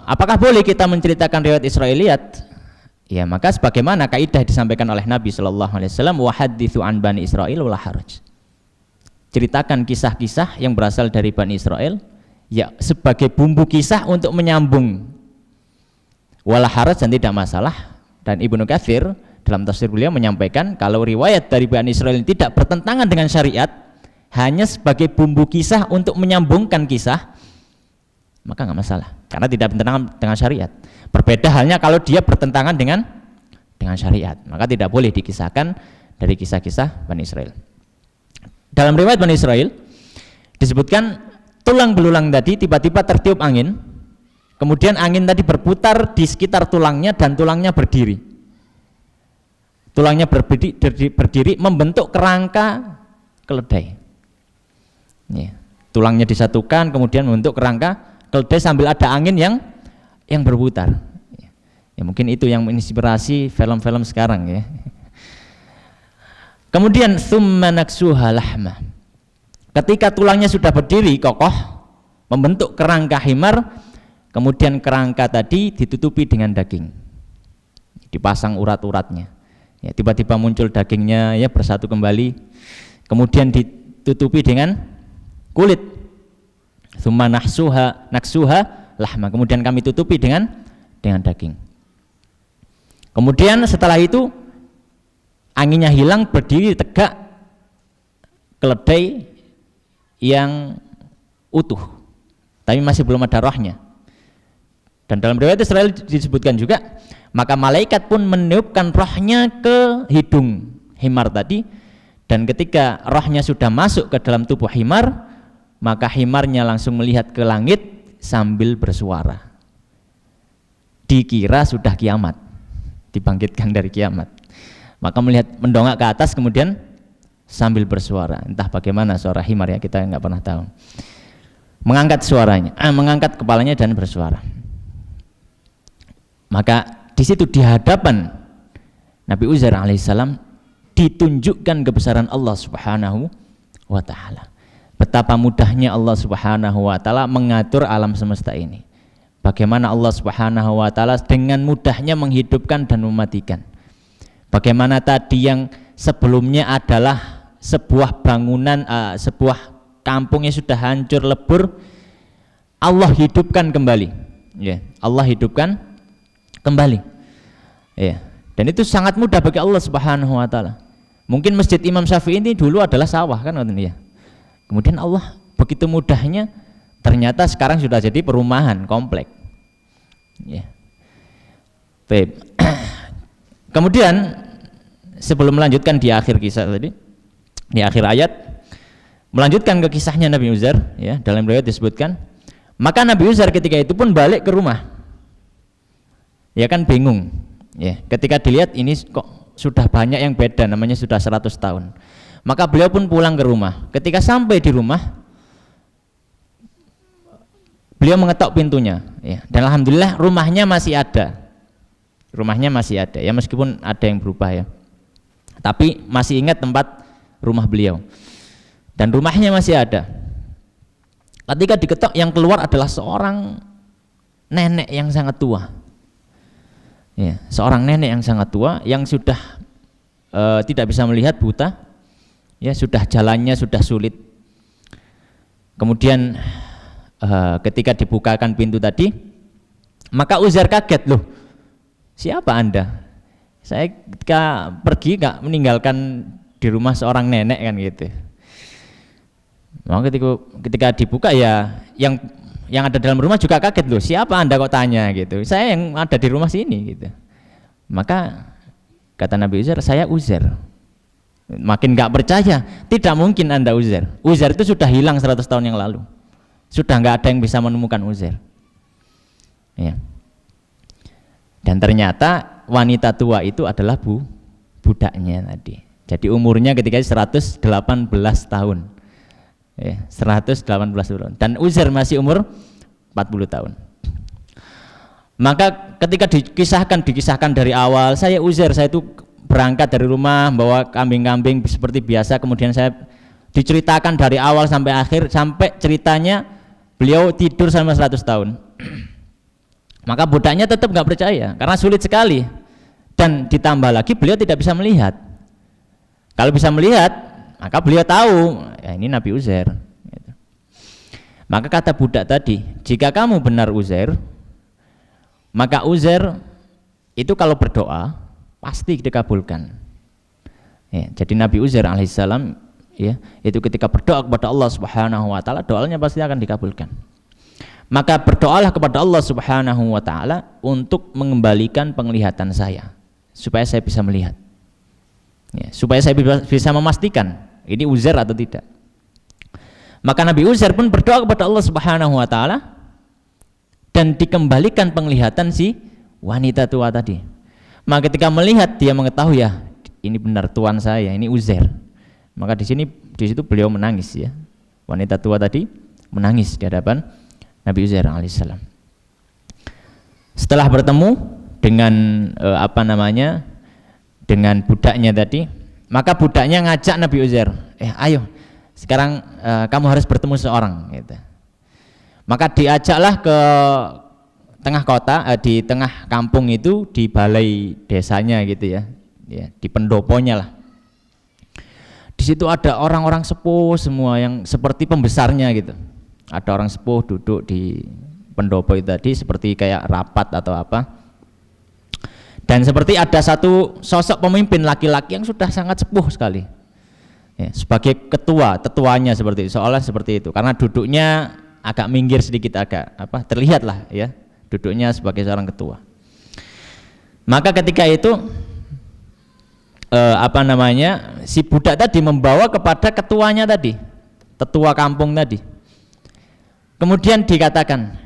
apakah boleh kita menceritakan riwayat Israiliyat? Ya, maka sebagaimana kaidah disampaikan oleh Nabi sallallahu alaihi wasallam, wa haditsu an bani Israil wala haraj. Ceritakan kisah-kisah yang berasal dari Bani Israel ya sebagai bumbu kisah untuk menyambung. Wala haraj, dan tidak masalah. Dan Ibnu Katsir dalam tafsir beliau menyampaikan kalau riwayat dari Bani Israil tidak bertentangan dengan syariat, hanya sebagai bumbu kisah untuk menyambungkan kisah, maka nggak masalah karena tidak bertentangan dengan syariat. Berbeda halnya kalau dia bertentangan dengan syariat, maka tidak boleh dikisahkan dari kisah-kisah Bani Israel. Dalam riwayat Bani Israel disebutkan tulang belulang tadi tiba-tiba tertiup angin, kemudian angin tadi berputar di sekitar tulangnya dan tulangnya berdiri. Tulangnya berdiri membentuk kerangka keledai. Ya, tulangnya disatukan kemudian membentuk kerangka keledai sambil ada angin yang berputar. Ya, mungkin itu yang menginspirasi film-film sekarang ya. Kemudian tsumma naksuha lahma. Ketika tulangnya sudah berdiri kokoh membentuk kerangka himar, kemudian kerangka tadi ditutupi dengan daging. Dipasang urat-uratnya. Ya, tiba-tiba muncul dagingnya ya bersatu kembali. Kemudian ditutupi dengan kulit. Tsumma naksuha lahma, kemudian kami tutupi dengan daging. Kemudian setelah itu anginnya hilang, berdiri tegak keledai yang utuh, tapi masih belum ada rohnya. Dan dalam riwayat Israel disebutkan juga, maka malaikat pun meniupkan rohnya ke hidung himar tadi, dan ketika rohnya sudah masuk ke dalam tubuh himar, maka himarnya langsung melihat ke langit sambil bersuara. Dikira sudah kiamat, dibangkitkan dari kiamat, maka mendongak ke atas kemudian sambil bersuara. Entah bagaimana suara himar ya, kita nggak pernah tahu. Mengangkat suaranya, mengangkat kepalanya dan bersuara. Maka di situ di hadapan Nabi Uzair alaihissalam ditunjukkan kebesaran Allah Subhanahu wa taala. Betapa mudahnya Allah Subhanahu wa taala mengatur alam semesta ini. Bagaimana Allah Subhanahu wa taala dengan mudahnya menghidupkan dan mematikan. Bagaimana tadi yang sebelumnya adalah sebuah bangunan, sebuah kampung yang sudah hancur lebur, Allah hidupkan kembali. Ya, Allah hidupkan kembali. Ya, dan itu sangat mudah bagi Allah Subhanahu wa taala. Mungkin Masjid Imam Syafi'i ini dulu adalah sawah kan ya. Kemudian Allah begitu mudahnya ternyata sekarang sudah jadi perumahan komplek. Ya. Baik. Kemudian sebelum melanjutkan di akhir kisah tadi, di akhir ayat melanjutkan ke kisahnya Nabi Uzair ya, dalam riwayat disebutkan, maka Nabi Uzair ketika itu pun balik ke rumah. Ya kan bingung. Ya, ketika dilihat ini kok sudah banyak yang beda, namanya sudah 100 tahun. Maka beliau pun pulang ke rumah. Ketika sampai di rumah, beliau mengetok pintunya, ya. Dan alhamdulillah rumahnya masih ada. Rumahnya masih ada, ya meskipun ada yang berubah ya. Tapi masih ingat tempat rumah beliau. Dan rumahnya masih ada. Ketika diketok, yang keluar adalah seorang nenek yang sangat tua. Ya, seorang nenek yang sangat tua yang sudah tidak bisa melihat, buta, ya sudah jalannya sudah sulit. Kemudian ketika dibukakan pintu tadi, maka Uzair kaget, loh, siapa Anda? Saya ketika pergi nggak meninggalkan di rumah seorang nenek kan gitu. Maka ketika dibuka ya yang ada dalam rumah juga kaget, loh, siapa Anda kok tanya gitu. Saya yang ada di rumah sini gitu. Maka kata Nabi Uzair, saya Uzair. Makin nggak percaya, tidak mungkin Anda Uzair. Uzair itu sudah hilang 100 tahun yang lalu. Sudah nggak ada yang bisa menemukan Uzair. Ya. Dan ternyata wanita tua itu adalah budaknya tadi. Jadi umurnya ketika 118 tahun. Ya, 118 tahun. Dan Uzair masih umur 40 tahun. Maka ketika dikisahkan dari awal, saya Uzair, saya itu berangkat dari rumah bawa kambing-kambing seperti biasa, kemudian saya diceritakan dari awal sampai akhir, sampai ceritanya beliau tidur selama 100 tahun. Maka budaknya tetap nggak percaya karena sulit sekali, dan ditambah lagi beliau tidak bisa melihat. Kalau bisa melihat, maka beliau tahu ya ini Nabi Uzair. Maka kata budak tadi, jika kamu benar Uzair, maka Uzair itu kalau berdoa pasti dikabulkan. Ya, jadi Nabi Uzair alaihissalam, ya, itu ketika berdoa kepada Allah Subhanahu wa taala, doanya pasti akan dikabulkan. Maka berdoalah kepada Allah Subhanahu wa taala untuk mengembalikan penglihatan saya, supaya saya bisa melihat. Ya, supaya saya bisa memastikan ini Uzair atau tidak. Maka Nabi Uzair pun berdoa kepada Allah Subhanahu wa taala dan dikembalikan penglihatan si wanita tua tadi. Maka ketika melihat, dia mengetahui, ya ini benar Tuhan saya, ini Uzair. Maka di situ beliau menangis, ya. Wanita tua tadi menangis di hadapan Nabi Uzair alaihissalam. Setelah bertemu dengan dengan budaknya tadi, maka budaknya ngajak Nabi Uzair, ayo sekarang kamu harus bertemu seorang, gitu. Maka diajaklah ke tengah kota, di tengah kampung itu, di balai desanya gitu ya, di pendoponya lah. Di situ ada orang-orang sepuh semua yang seperti pembesarnya gitu. Ada orang sepuh duduk di pendopo itu tadi seperti kayak rapat atau apa. Dan seperti ada satu sosok pemimpin laki-laki yang sudah sangat sepuh sekali. Ya, sebagai tetuanya seperti itu, seolah seperti itu. Karena duduknya agak minggir sedikit, terlihat lah ya, duduknya sebagai seorang ketua. Maka ketika itu si budak tadi membawa kepada ketuanya tadi, tetua kampung tadi. Kemudian dikatakan,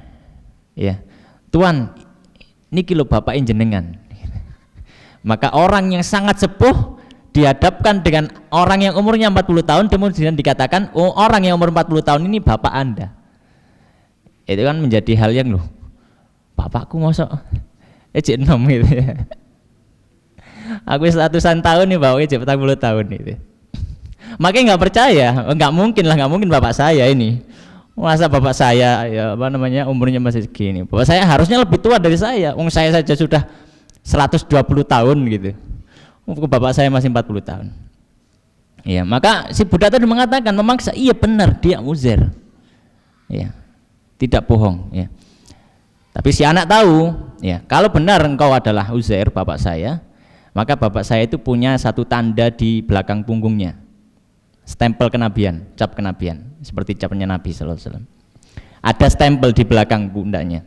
ya Tuan, niki lho bapak jenengan. Maka orang yang sangat sepuh dihadapkan dengan orang yang umurnya 40 tahun, kemudian dikatakan, oh orang yang umur 40 tahun ini bapak Anda. Itu kan menjadi hal yang, loh, bapakku mosok cek nom gitu ya. Aku 100-an tahun nih bapaknya cek 40 tahun gitu. Makanya nggak percaya, nggak mungkin bapak saya ini. Masa bapak saya umurnya masih segini. Bapak saya harusnya lebih tua dari saya. Wong saya saja sudah 120 tahun gitu. Bapak saya masih 40 tahun. Ya, maka si budak tadi mengatakan, memaksa, iya benar dia Uzair. Ya. Tidak bohong, ya. Tapi si anak tahu, ya, kalau benar engkau adalah Uzair bapak saya, maka bapak saya itu punya satu tanda di belakang punggungnya. Stempel kenabian, cap kenabian, seperti capnya Nabi sallallahu alaihi wasallam. Ada stempel di belakang pundaknya.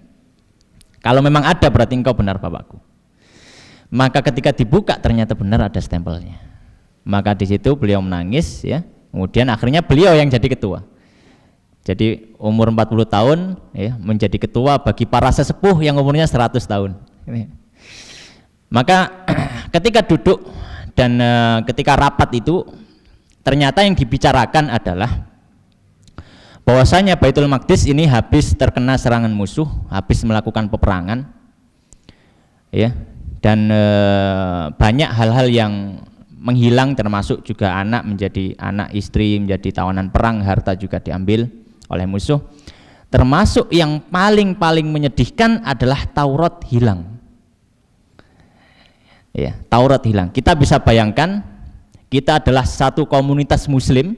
Kalau memang ada, berarti engkau benar bapakku. Maka ketika dibuka ternyata benar ada stempelnya. Maka di situ beliau menangis, ya. Kemudian akhirnya beliau yang jadi ketua. Jadi umur 40 tahun, ya, menjadi ketua bagi para sesepuh yang umurnya 100 tahun. Maka ketika duduk Dan ketika rapat itu ternyata yang dibicarakan adalah bahwasanya Baitul Maqdis ini habis terkena serangan musuh, habis melakukan peperangan, ya, dan banyak hal-hal yang menghilang, termasuk juga anak, menjadi anak, istri menjadi tawanan perang, harta juga diambil oleh musuh. Termasuk yang paling menyedihkan adalah Taurat hilang. Ya, Taurat hilang. Kita bisa bayangkan, kita adalah satu komunitas muslim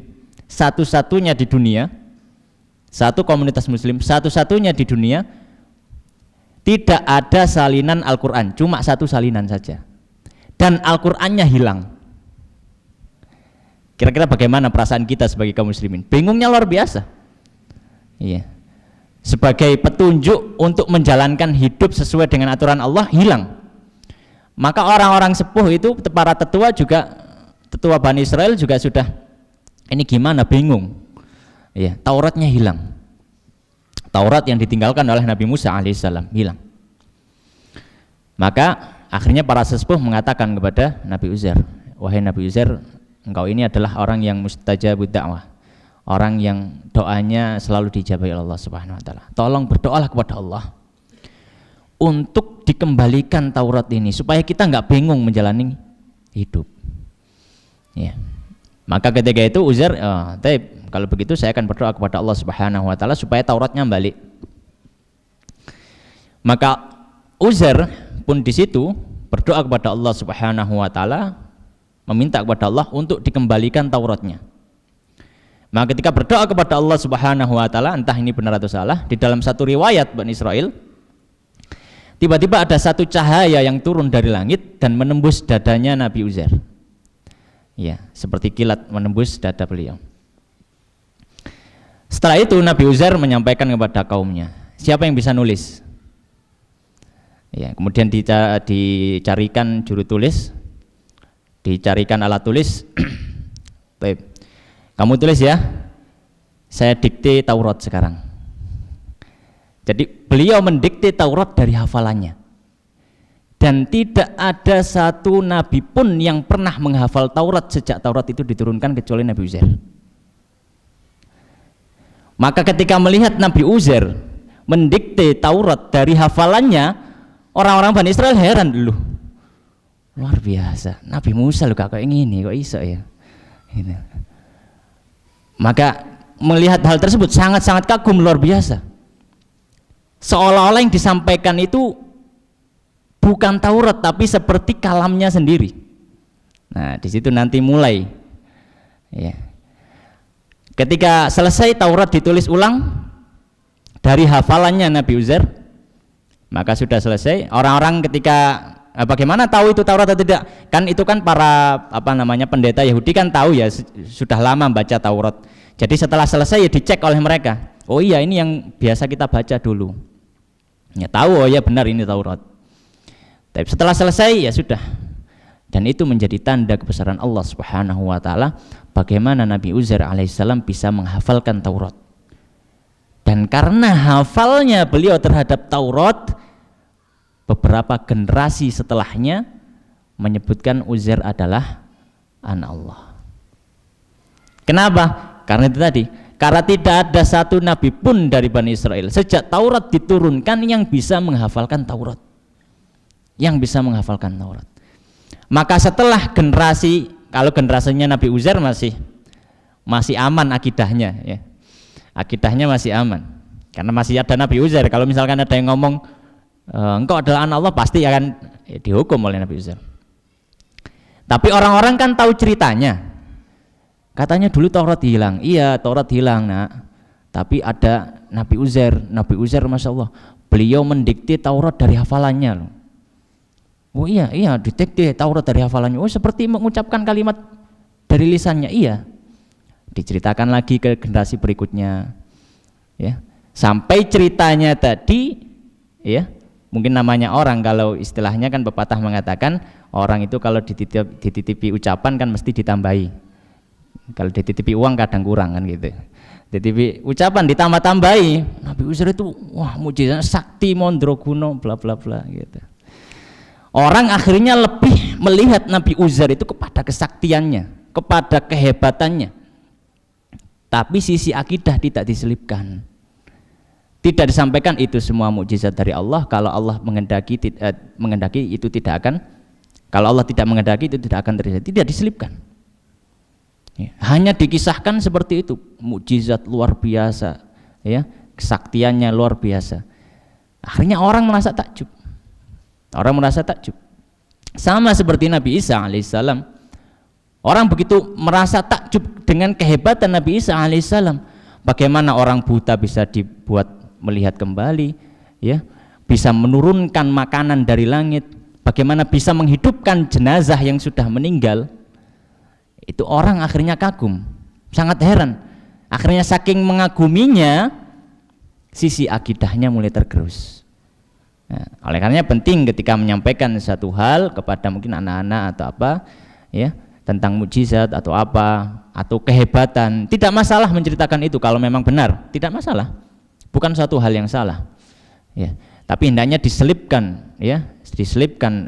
satu-satunya di dunia, satu komunitas muslim satu-satunya di dunia tidak ada salinan Al-Quran, cuma satu salinan saja, dan Al-Qurannya hilang. Kira-kira bagaimana perasaan kita sebagai kaum muslimin? Bingungnya luar biasa. Iya. Sebagai petunjuk untuk menjalankan hidup sesuai dengan aturan Allah hilang. Maka orang-orang sepuh itu, para tetua juga, tetua Bani Israel juga sudah, ini gimana, bingung. Iya, Tauratnya hilang. Taurat yang ditinggalkan oleh Nabi Musa alaihissalam hilang. Maka akhirnya para sesepuh mengatakan kepada Nabi Uzair, wahai Nabi Uzair, engkau ini adalah orang yang mustajabud da'wah, orang yang doanya selalu dijabahi Allah Subhanahu wa taala. Tolong berdoalah kepada Allah untuk dikembalikan Taurat ini supaya kita nggak bingung menjalani hidup. Ya. Maka ketika itu Uzair, kalau begitu saya akan berdoa kepada Allah Subhanahu wa taala supaya Tauratnya balik. Maka Uzair pun di situ berdoa kepada Allah Subhanahu wa taala, meminta kepada Allah untuk dikembalikan Tauratnya. Maka ketika berdoa kepada Allah Subhanahu wa taala, entah ini benar atau salah, di dalam satu riwayat Bani Israel, tiba-tiba ada satu cahaya yang turun dari langit dan menembus dadanya Nabi Uzair. Ya, seperti kilat menembus dada beliau. Setelah itu Nabi Uzair menyampaikan kepada kaumnya, siapa yang bisa nulis? Ya, kemudian dicarikan juru tulis, dicarikan alat tulis. Baik, kamu tulis ya, saya dikte Taurat sekarang. Jadi beliau mendikte Taurat dari hafalannya, dan tidak ada satu nabi pun yang pernah menghafal Taurat sejak Taurat itu diturunkan kecuali Nabi Uzair. Maka ketika melihat Nabi Uzair mendikte Taurat dari hafalannya, orang-orang Bani Israel heran dulu. Luar biasa, Nabi Musa lu kayak gini kok iso ya gitu. Maka melihat hal tersebut sangat-sangat kagum, luar biasa. Seolah-olah yang disampaikan itu bukan Taurat tapi seperti kalamnya sendiri. Nah, di situ nanti mulai ya. Ketika selesai Taurat ditulis ulang dari hafalannya Nabi Uzair, maka sudah selesai. Orang-orang ketika bagaimana tahu itu Taurat atau tidak? Kan itu kan para pendeta Yahudi kan tahu ya, sudah lama baca Taurat. Jadi setelah selesai ya dicek oleh mereka. Oh iya, ini yang biasa kita baca dulu. Ya tahu, oh ya benar ini Taurat. Tapi setelah selesai ya sudah. Dan itu menjadi tanda kebesaran Allah Subhanahu wa taala, bagaimana Nabi Uzair alaihissalam bisa menghafalkan Taurat. Dan karena hafalnya beliau terhadap Taurat, beberapa generasi setelahnya menyebutkan Uzair adalah anak Allah. Kenapa? Karena itu tadi, karena tidak ada satu nabi pun dari Bani Israel sejak Taurat diturunkan yang bisa menghafalkan Taurat. Yang bisa menghafalkan Taurat. Maka setelah generasi, kalau generasinya Nabi Uzair masih aman akidahnya ya. Akidahnya masih aman. Karena masih ada Nabi Uzair. Kalau misalkan ada yang ngomong engkau adalah anak Allah, pasti akan dihukum oleh Nabi Uzair. Tapi orang-orang kan tahu ceritanya. Katanya dulu Taurat hilang. Iya, Taurat hilang, Nak. Tapi ada Nabi Uzair. Nabi Uzair Masya Allah, beliau mendikte Taurat dari hafalannya loh. Oh iya, didikte Taurat dari hafalannya. Oh, seperti mengucapkan kalimat dari lisannya. Iya. Diceritakan lagi ke generasi berikutnya. Ya. Sampai ceritanya tadi ya, mungkin namanya orang, kalau istilahnya kan pepatah mengatakan orang itu kalau dititipi ucapan kan mesti ditambahi. Kalau dititipi uang kadang kurang kan gitu. Dititipi ucapan ditambah-tambahi. Nabi Uzair itu wah mujizat sakti mondroguno bla bla bla gitu. Orang akhirnya lebih melihat Nabi Uzair itu kepada kesaktiannya, kepada kehebatannya. Tapi sisi akidah tidak diselipkan. Tidak disampaikan itu semua mukjizat dari Allah. Kalau Allah mengendaki itu tidak akan, kalau Allah tidak mengendaki itu tidak akan terjadi. Tidak diselipkan. Hanya dikisahkan seperti itu, mukjizat luar biasa, ya, kesaktiannya luar biasa. Akhirnya orang merasa takjub. Orang merasa takjub. Sama seperti Nabi Isa alaihissalam. Orang begitu merasa takjub dengan kehebatan Nabi Isa alaihissalam. Bagaimana orang buta bisa dibuat melihat kembali, ya, bisa menurunkan makanan dari langit, bagaimana bisa menghidupkan jenazah yang sudah meninggal. Itu orang akhirnya kagum, sangat heran. Akhirnya saking mengaguminya, sisi akidahnya mulai tergerus. Nah, oleh karenanya penting ketika menyampaikan satu hal kepada mungkin anak-anak atau apa, ya, tentang mukjizat atau apa atau kehebatan, tidak masalah menceritakan itu kalau memang benar, tidak masalah, bukan suatu hal yang salah, ya. Tapi hendaknya diselipkan, ya, diselipkan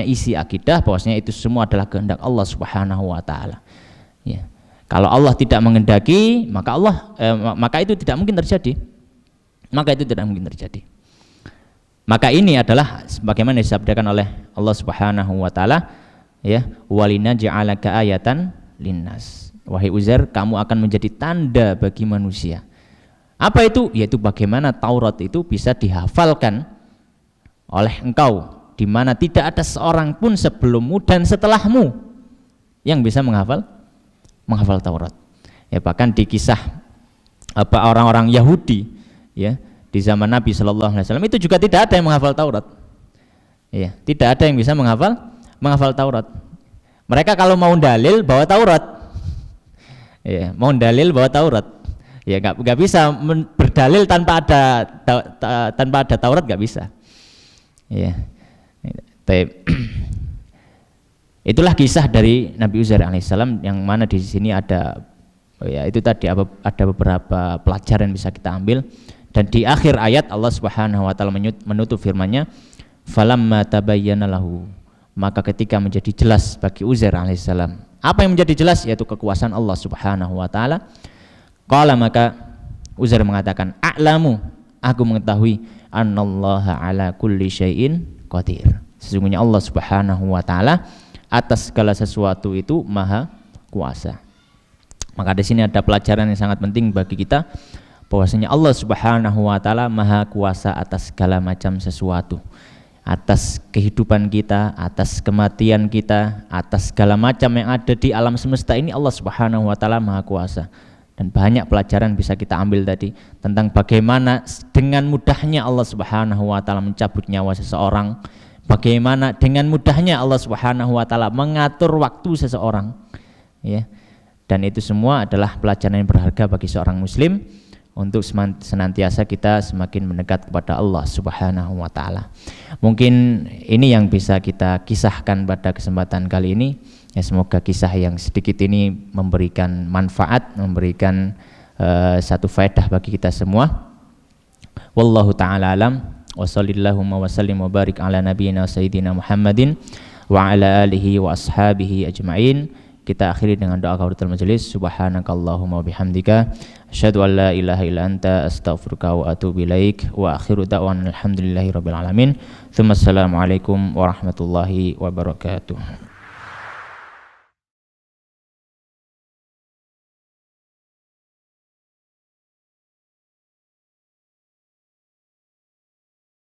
isi akidah bahwasanya itu semua adalah kehendak Allah Subhanahu wa taala. Ya. Kalau Allah tidak menghendaki, maka itu tidak mungkin terjadi. Maka itu tidak mungkin terjadi. Maka ini adalah sebagaimana disabdakan oleh Allah Subhanahu wa taala, ya, walina ja'alaka ayatan linnas. Wahai Uzair, kamu akan menjadi tanda bagi manusia. Apa itu? Yaitu bagaimana Taurat itu bisa dihafalkan oleh engkau, di mana tidak ada seorang pun sebelummu dan setelahmu yang bisa menghafal Taurat. Ya, bahkan di kisah orang-orang Yahudi, ya, di zaman Nabi Shallallahu Alaihi Wasallam itu juga tidak ada yang menghafal Taurat. Ya, tidak ada yang bisa menghafal Taurat. Mereka kalau mau dalil bawa Taurat, ya, mau dalil bawa Taurat. Ya, nggak bisa berdalil tanpa ada Taurat, nggak bisa. Ya, itulah kisah dari Nabi Uzair alaihissalam, yang mana di sini ada, ya, itu tadi ada beberapa pelajaran yang bisa kita ambil. Dan di akhir ayat Allah Subhanahu wa taala menutup firman-Nya, falamma tabayyana lahu, maka ketika menjadi jelas bagi Uzair alaihissalam. Apa yang menjadi jelas? Yaitu kekuasaan Allah Subhanahu wa taala. Qala, maka Uzair mengatakan, a'lamu, aku mengetahui, annallaha ala kulli syai'in qadir. Sesungguhnya Allah Subhanahu wa taala atas segala sesuatu itu maha kuasa. Maka di sini ada pelajaran yang sangat penting bagi kita, bahwasanya Allah Subhanahu wa taala maha kuasa atas segala macam sesuatu. Atas kehidupan kita, atas kematian kita, atas segala macam yang ada di alam semesta ini, Allah Subhanahu wa taala maha kuasa. Dan banyak pelajaran bisa kita ambil tadi tentang bagaimana dengan mudahnya Allah Subhanahu wa taala mencabut nyawa seseorang, bagaimana dengan mudahnya Allah Subhanahu wa taala mengatur waktu seseorang, ya. Dan itu semua adalah pelajaran yang berharga bagi seorang muslim untuk senantiasa kita semakin mendekat kepada Allah Subhanahu wa taala. Mungkin ini yang bisa kita kisahkan pada kesempatan kali ini. Ya, semoga kisah yang sedikit ini memberikan manfaat, memberikan satu faedah bagi kita semua. Wallahu ta'ala alam, wa sallallahu wa sallim wa barik ala nabiyyina sayyidina Muhammadin wa ala alihi wa ashabihi ajma'in. Kita akhiri dengan doa kafaratul majelis. Subhanakallahumma wa bihamdika asyhadu an la ilaha illa anta astaghfiruka wa atubu ilaik. Wa akhiru da'wana alhamdulillahi rabbil alamin. Assalamualaikum warahmatullahi wabarakatuh.